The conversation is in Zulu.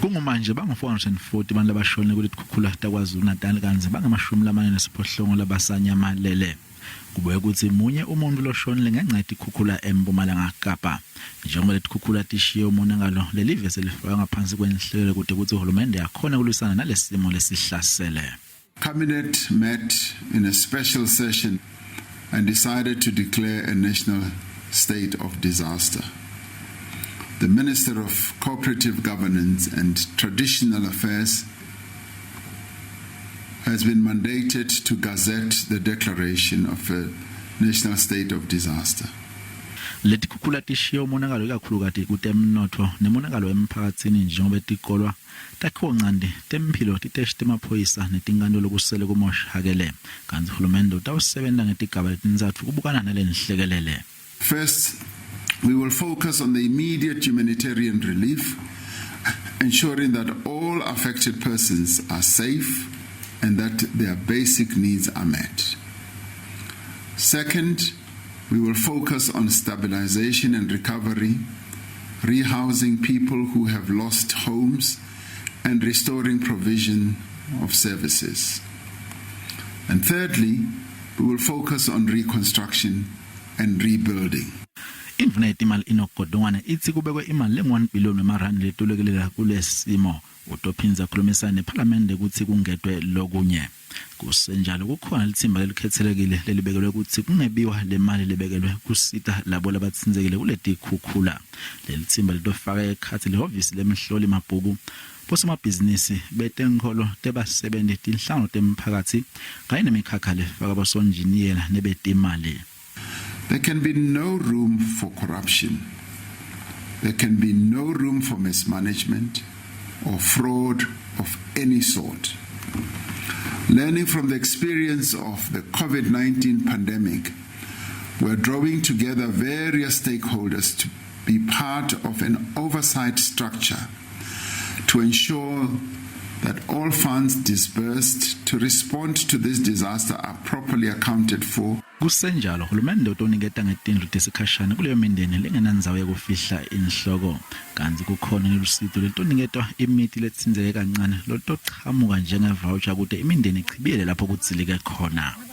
Kungumanje bangu 440 abantu labashone kule tikhukhula takwaZulu Natal kanzi bangamashumi labasanyamalele. Kubuye ukuthi munye umuntu loshonile ngenxa yetikhukhula eMpumalanga Kapa. Njengoba letikhukhula tishiye umonakalo lelive selifaka ngaphansi kwenhlekelele kude ukuthi uhulumende yakhona kulwisana nalesimo lesihlasele. Cabinet met in a special session and decided to declare a national state of disaster. The Minister of Cooperative Governance and Traditional Affairs has been mandated to gazette the declaration of a national state of disaster. Letikhukhula tishiye umonakalo ikakhulukazi kutemnotho nemonakalo emphakathini njengoba tikolwa takhiwo ncane temphilo titeshi temaphoyisa netinkantolo kusele kumoshakele kanti uhulumende utawusebenza ngetigaba letintsatfu kubukana nalenhlekelele. First, we will focus on the immediate humanitarian relief, ensuring that all affected persons are safe and that their basic needs are met. Second, we will focus on stabilization and recovery, rehousing people who have lost homes, and restoring provision of services. And thirdly, we will focus on reconstruction and rebuilding. Imvula yetimali inogodongwane ithi kubekwe imali le-1 billion wemarandi letulukelela kulesimo utophinza khulumisana neParliament ukuthi kungedwe lokunye. Kusenjalo kukhona lithimba lelikhethelekile lelibekelwe ukuthi kungebiwa le mali lebekelwe kusita labo labatsinzekile kuletikhukhula. Leli thimba litofaka ekhathi lehhovisi lemhloli mabhuku bosomabhizinisi betenkholo tebasebenzi tinhlangano temphakathi kanye nemikhakha lefaka abosonjiniyela nebetimali. There can be no room for corruption. There can be no room for mismanagement or fraud of any sort. Learning from the experience of the COVID-19 pandemic, we're drawing together various stakeholders to be part of an oversight structure to ensure that all funds disbursed to respond to this disaster are properly accounted for. Kusenjalo uhulumende utoniketa ngetindlu tesikhashana kuleyo mindeni lengenandzawo yokufihla inhloko kanzi kukhona nelusito letoniketwa imithi letsinzeke kancane lotochamuka njengevoucher kude imindeni ichibiyele lapho kudzilike khona.